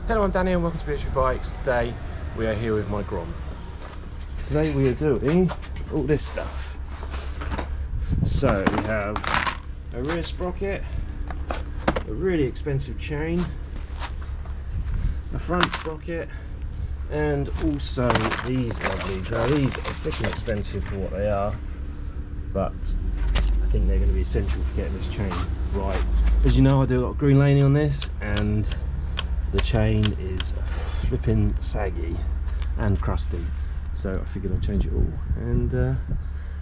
Hello, I'm Danny and welcome to BHP Bikes. Today we are here with my Grom. Today we are doing all this stuff. So we have a rear sprocket, a really expensive chain, a front sprocket, and also these lovelies. Now these are freaking expensive for what they are, but I think they're going to be essential for getting this chain right. As you know, I do a lot of green laning on this, and the chain is flipping saggy and crusty, so I figured I'd change it all. And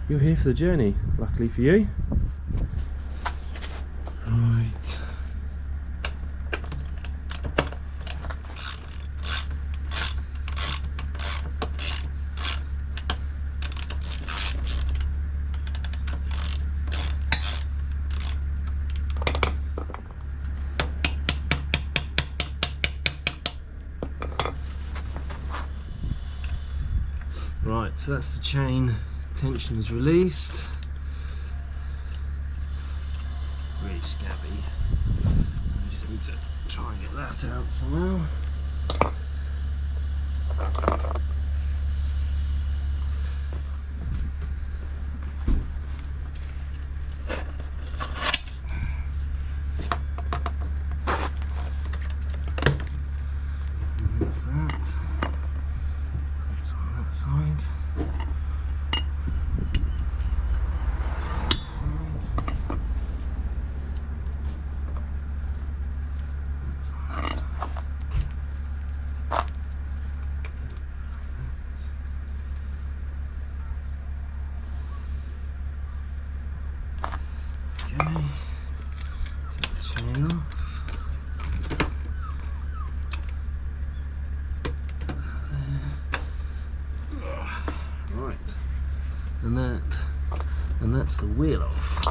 you're here for the journey, luckily for you. Right. Right, so that's the chain, tension is released. Really scabby. I just need to try and get that out somehow. And that's that. That's on that side. Take the chain off. Right, and that's the wheel off.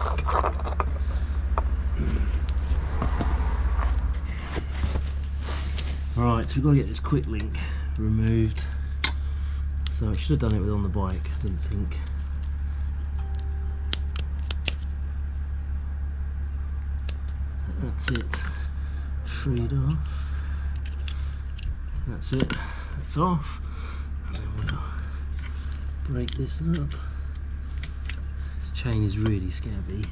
Right, so we've got to get this quick link removed. So I should have done it on the bike, didn't think. That's it, freed off. That's it, that's off. And then we'll break this up. This chain is really scabby.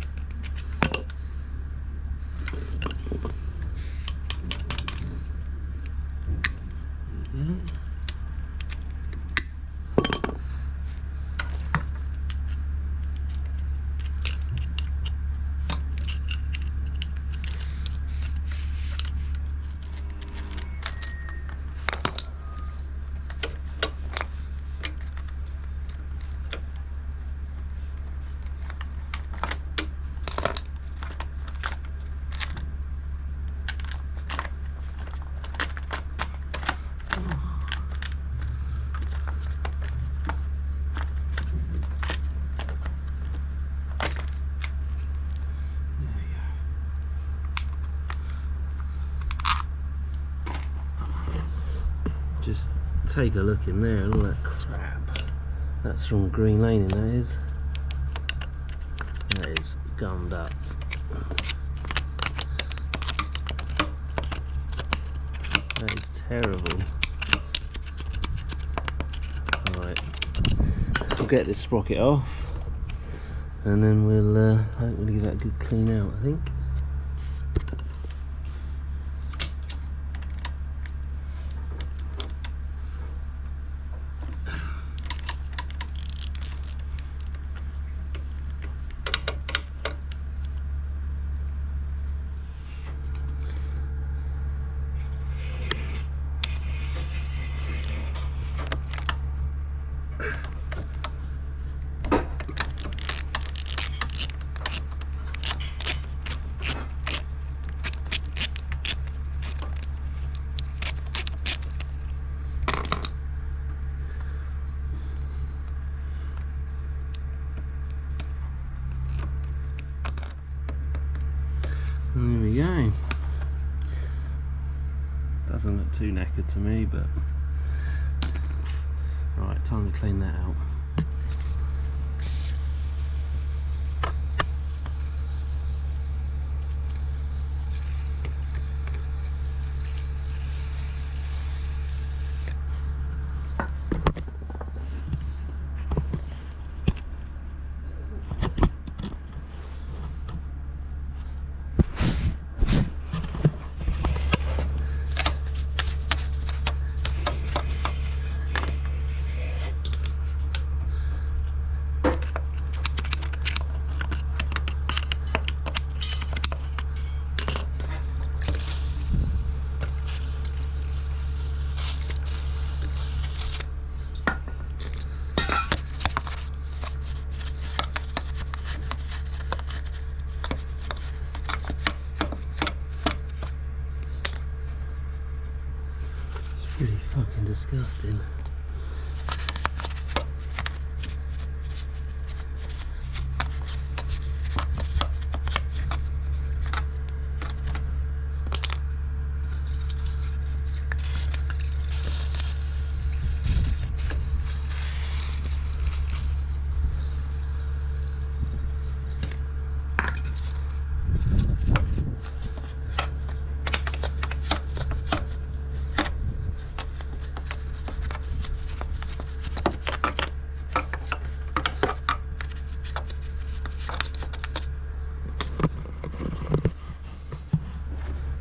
There we go. Just take a look in there and all that crap. That's from green laning, that is. That is gummed up. That is terrible. Alright, we'll get this sprocket off and then we'll hopefully give that a good clean out, I think. And there we go. Doesn't look too knackered to me, but right, time to clean that out. disgusting.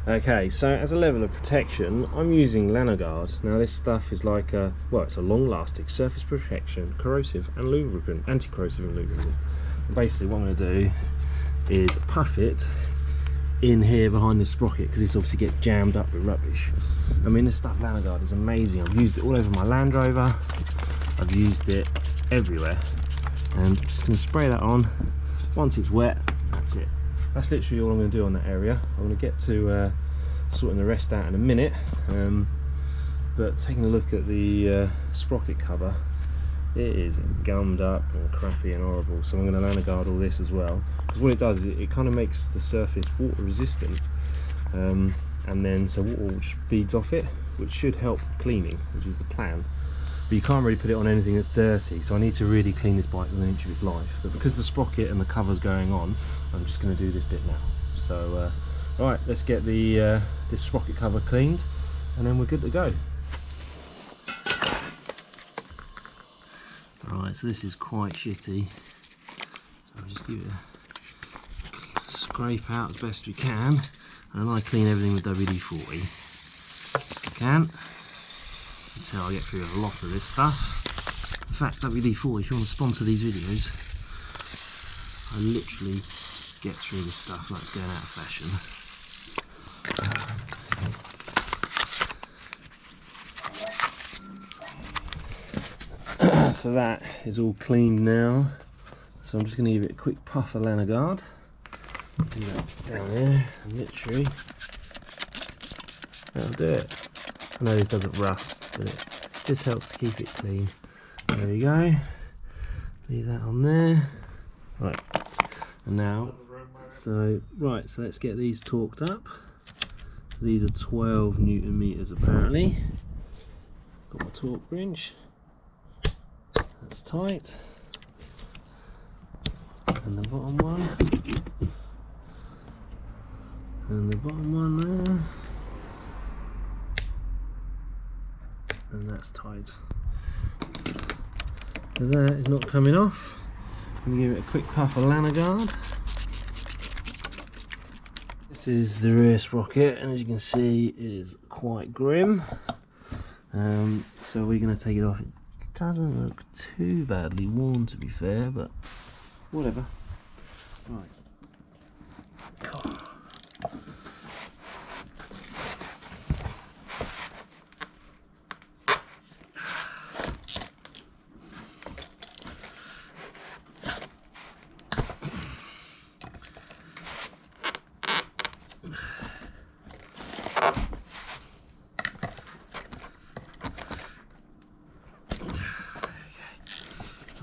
Okay, so as a level of protection, I'm using Lanoguard. Now this stuff is like a, well, it's a long-lasting surface protection, corrosive and lubricant, anti-corrosive and lubricant. And basically what I'm going to do is puff it in here behind this sprocket, because this obviously gets jammed up with rubbish. I mean, this stuff, Lanoguard, is amazing. I've used it all over my Land Rover. I've used it everywhere. And I'm just going to spray that on. Once it's wet, that's it. That's literally all I'm going to do on that area. I'm going to get to sorting the rest out in a minute, but taking a look at the sprocket cover, it is gummed up and crappy and horrible, so I'm going to Lanoguard all this as well, because what it does is it kind of makes the surface water resistant, and then so water just beads off it, which should help cleaning, which is the plan. But you can't really put it on anything that's dirty, so I need to really clean this bike within an inch of its life. But because the sprocket and the cover's going on, I'm just going to do this bit now. So right, let's get the this sprocket cover cleaned, and then we're good to go. Right, so this is quite shitty, so I'll just give it a scrape out as best we can, and I clean everything with WD-40 if I can. That's how I get through a lot of this stuff. In fact, WD-40, if you want to sponsor these videos, I literally get through this stuff like it's going out of fashion. So that is all clean now. So I'm just going to give it a quick puff of Lanoguard. Do that down there, and literally that'll do it. I know this doesn't rust, but it just helps to keep it clean. There we go. Leave that on there. Right, and now, so let's get these torqued up. So these are 12 Newton meters apparently. Got my torque wrench. That's tight. And the bottom one. And the bottom one there. And that's tight. So that is not coming off. I'm going to give it a quick puff of Lanoguard. This is the rear sprocket, and as you can see it is quite grim. So we're going to take it off. It doesn't look too badly worn, to be fair, but whatever. Right.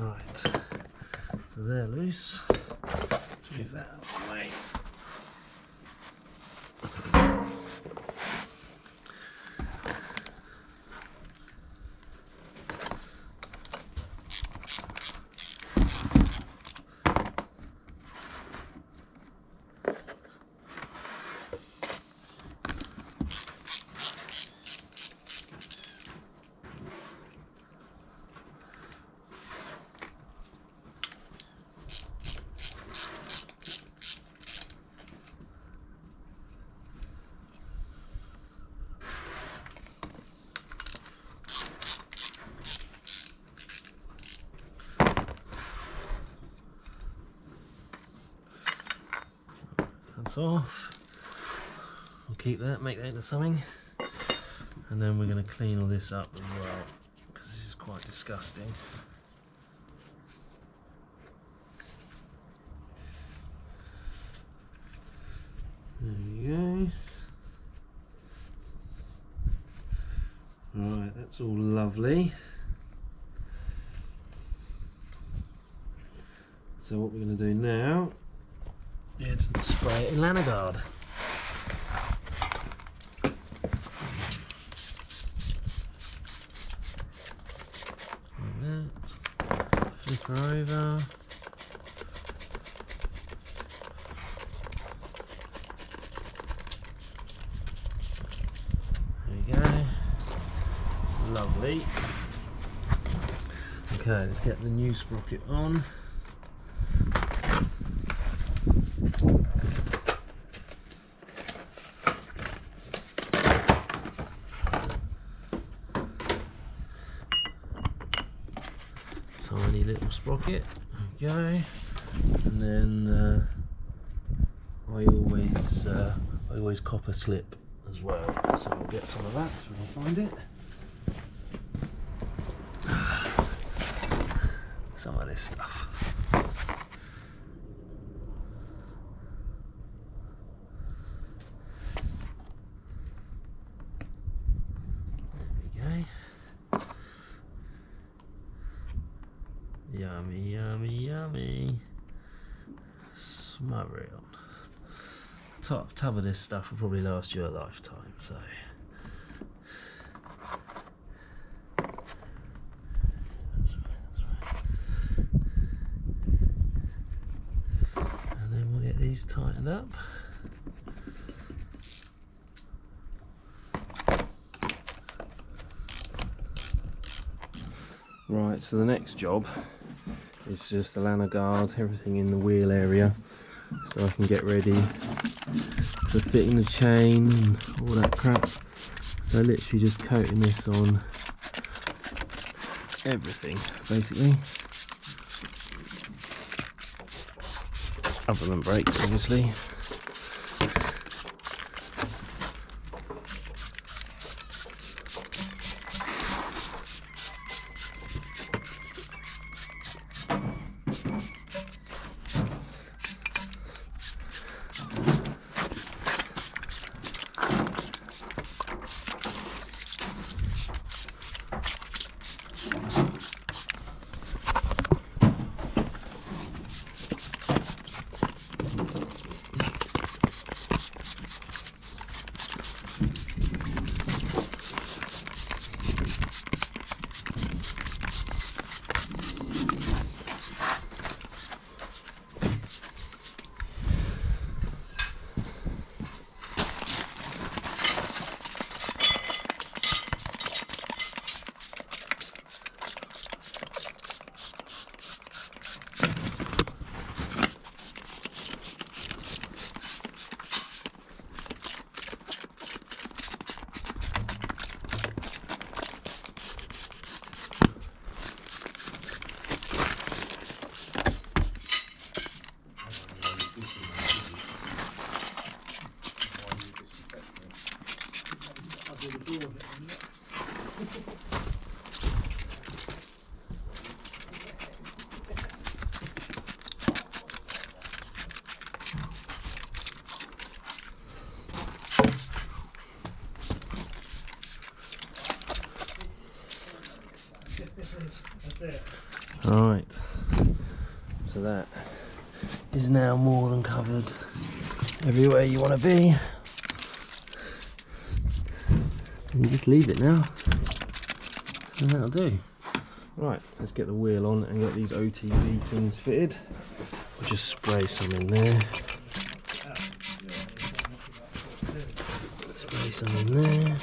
Right, so they're loose. Let's move that out of the way. That's off. We'll keep that, make that into something, and then we're going to clean all this up as well, because this is quite disgusting. There we go. Right, that's all Lovely. So what we're going to do now is spray it in Lanoguard. Like that. Flip her over. There we go. Lovely. Okay, let's get the new sprocket on. Tiny little sprocket, there we go. And then I always copper slip as well, so we'll get some of that when I find it. Some of this stuff. There we go. Yummy, yummy, yummy. Smother it on. Tub of this stuff will probably last you a lifetime, so. That's right. And then we'll get these tightened up. Right, so the next job is just the Lanoguard, everything in the wheel area, so I can get ready for fitting the chain and all that crap. So literally just coating this on everything, basically. Other than brakes, obviously. Right, so that is now more than covered everywhere you want to be. And you just leave it now, and that'll do. Right, let's get the wheel on and get these OTV things fitted. I'll just spray some in there. Spray some in there.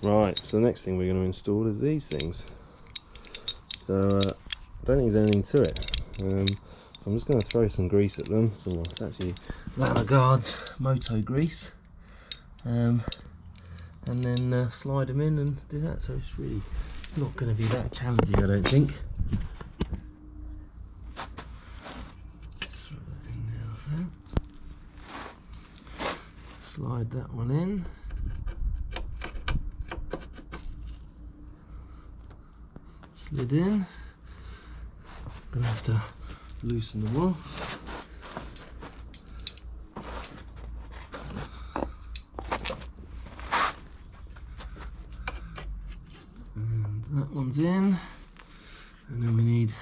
Right, so the next thing we're going to install is these things. So I don't think there's anything to it. So I'm just going to throw some grease at them. So it's actually Lanoguard's Moto grease. And then slide them in and do that. So it's really not going to be that challenging, I don't think. Throw that in there like that. Slide that one in. Slid in. Gonna have to loosen them off. And that one's in, and then we need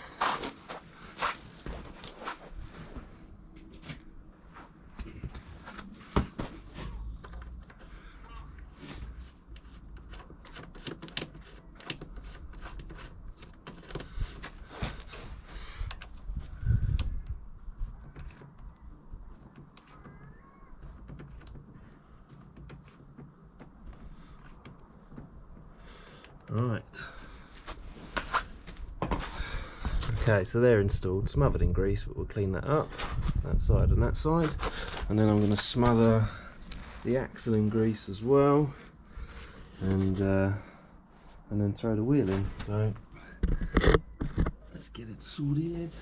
right. Okay, so they're installed, smothered in grease, but we'll clean that up, that side and that side. And then I'm going to smother the axle in grease as well, and then throw the wheel in. So let's get it sorted.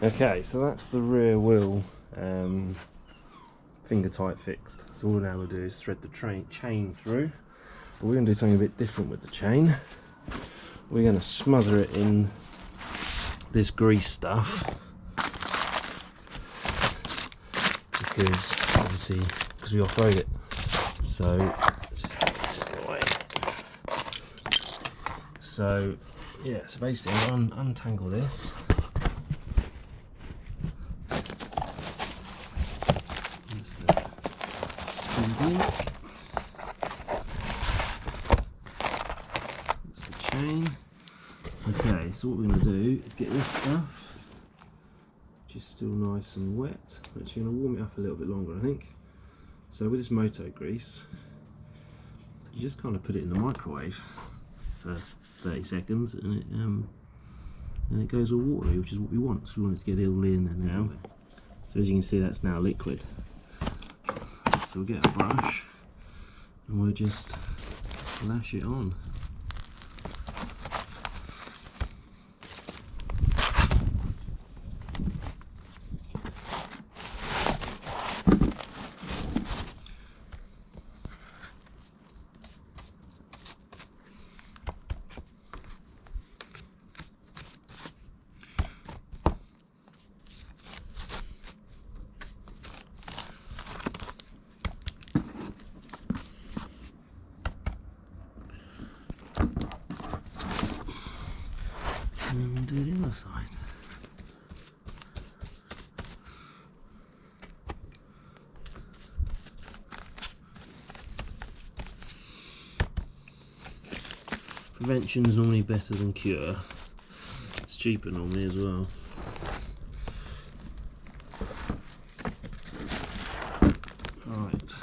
Okay, so that's the rear wheel finger tight fixed. So all now we'll do is thread the chain through. But we're going to do something a bit different with the chain. We're going to smother it in this grease stuff, because obviously we off-road it. So let's just get this out of the way. So yeah, so basically I'm going to untangle this. That's the chain. Okay, so what we're going to do is get this stuff, which is still nice and wet. We're actually going to warm it up a little bit longer, I think. So with this moto grease, you just kind of put it in the microwave for 30 seconds, and it goes all watery, which is what we want. So we want it to get all in and everywhere. So as you can see, that's now liquid. So we'll get a brush and we'll just lash it on. And we'll do the other side. Prevention is normally better than cure. It's cheaper normally as well. Right,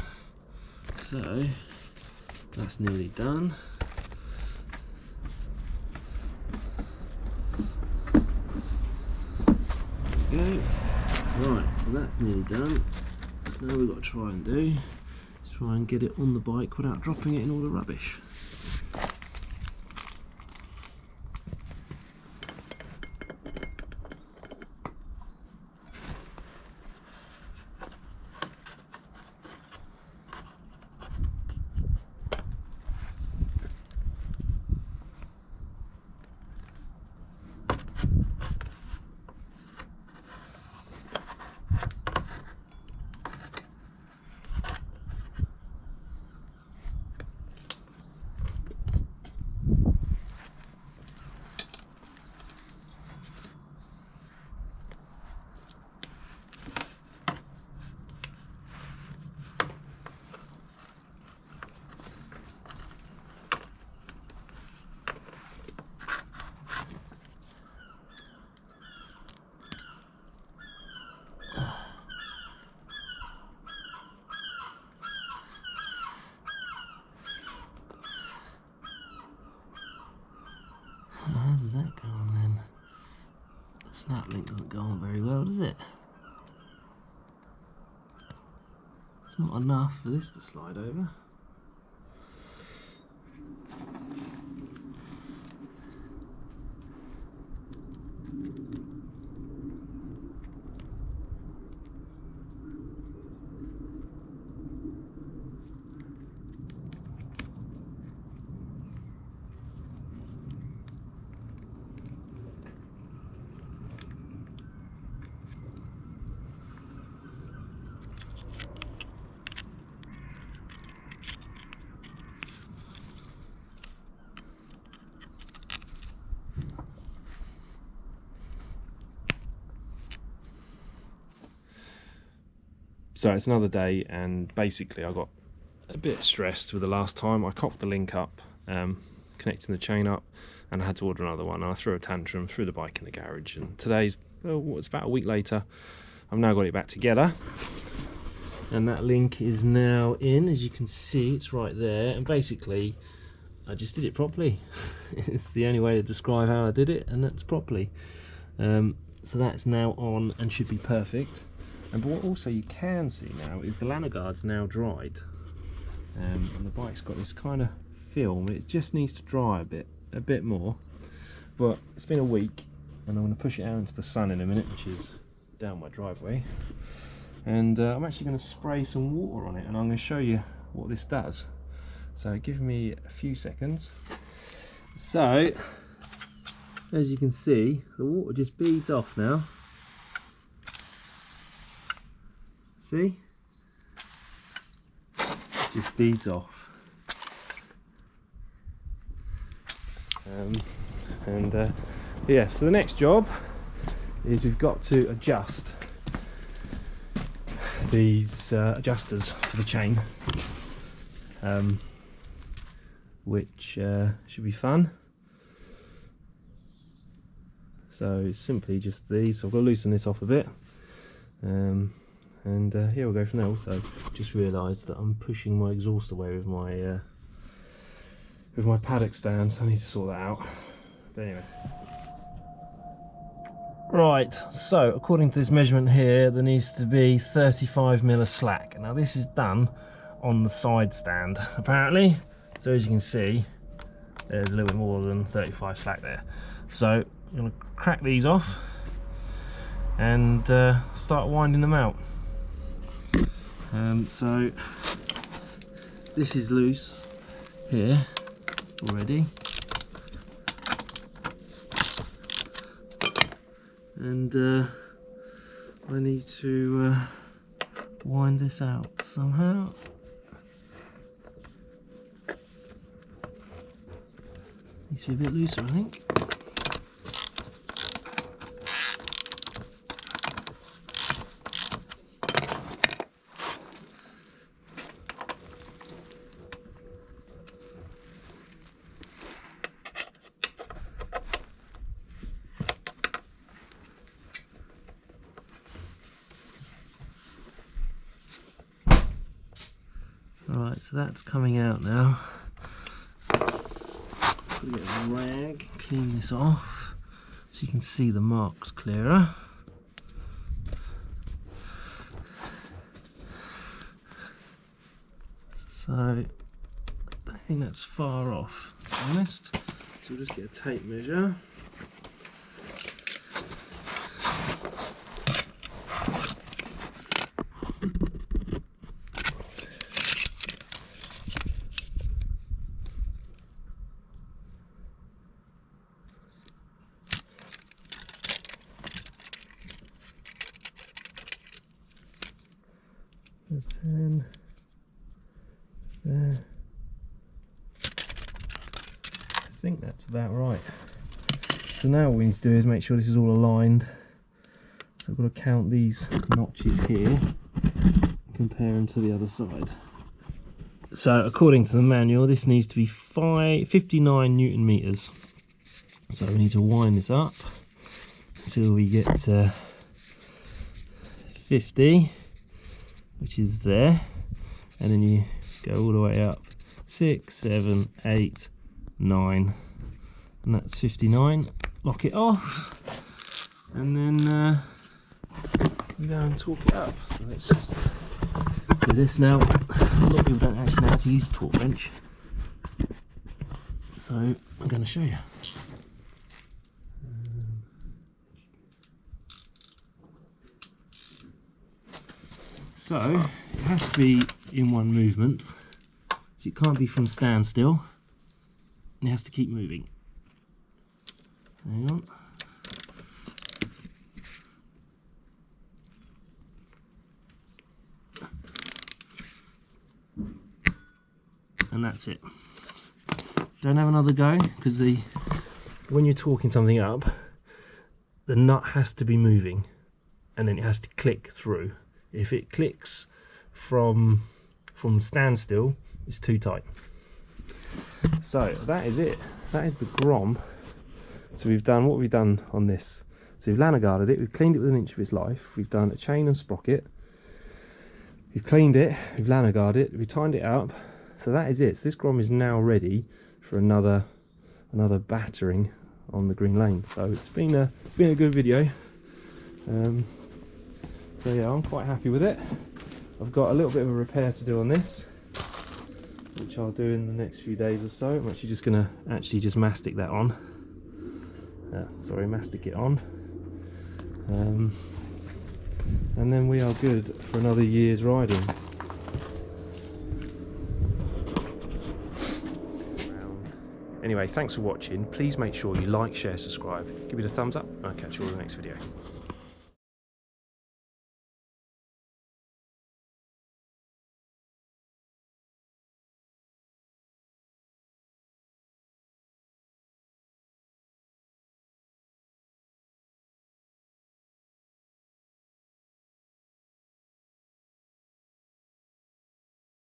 so that's nearly done. Go. Right, so that's nearly done. So now we've got to try and do is try and get it on the bike without dropping it in all the rubbish. that go on then? The snap link doesn't go on very well, does it? It's not enough for this to slide over. So it's another day, and basically I got a bit stressed with the last time. I cocked the link up, connecting the chain up, and I had to order another one. And I threw a tantrum, threw the bike in the garage, and today's, well, it's about a week later. I've now got it back together, and that link is now in. As you can see, it's right there, and basically I just did it properly. It's the only way to describe how I did it, and that's properly. So that's now on and should be perfect. And but what also you can see now is the Lanoguard's now dried, and the bike's got this kind of film. It just needs to dry a bit more. But it's been a week, and I'm going to push it out into the sun in a minute, which is down my driveway. And I'm actually going to spray some water on it, and I'm going to show you what this does. So give me a few seconds. So as you can see, the water just beads off now. See? It just beads off. Yeah, so the next job is we've got to adjust these adjusters for the chain, which should be fun. So it's simply just these. So I've got to loosen this off a bit. And here we'll go from there. Also, just realised that I'm pushing my exhaust away with my paddock stand, so I need to sort that out. But anyway. Right, so according to this measurement here, there needs to be 35mm of slack. Now this is done on the side stand, apparently. So as you can see, there's a little bit more than 35 slack there. So I'm going to crack these off and start winding them out. So this is loose here already, and I need to wind this out somehow. Needs to be a bit looser, I think. Right, so that's coming out now. Put a bit of a rag, clean this off so you can see the marks clearer. So I don't think that's far off, to be honest. So we'll just get a tape measure. The 10 there. I think that's about right. So now what we need to do is make sure this is all aligned. So I've got to count these notches here, compare them to the other side. So according to the manual, this needs to be 59 Newton meters. So we need to wind this up until we get to 50, which is there, and then you go all the way up 6, 7, 8, 9, and that's 59. lock it off, and then we go and torque it up. So let's just do this now. A lot of people don't actually know how to use a torque wrench, so I'm going to show you. So it has to be in one movement, so it can't be from standstill. It has to keep moving. Hang on. And that's it. Don't have another go, because when you're torquing something up, the nut has to be moving and then it has to click through. If it clicks from standstill, it's too tight. So that is it. That is the Grom. So we've done what we've done on this. So we've Lanoguarded it, we've cleaned it with an inch of its life, we've done a chain and sprocket, we've cleaned it, we've Lanoguarded it, we've tightened it up. So that is it. So this Grom is now ready for another battering on the Green Lane. So it's been a good video. So yeah, I'm quite happy with it. I've got a little bit of a repair to do on this, which I'll do in the next few days or so. I'm actually just going to just mastic that on. Mastic it on. And then we are good for another year's riding. Anyway, thanks for watching. Please make sure you like, share, subscribe. Give it a thumbs up, and I'll catch you all in the next video.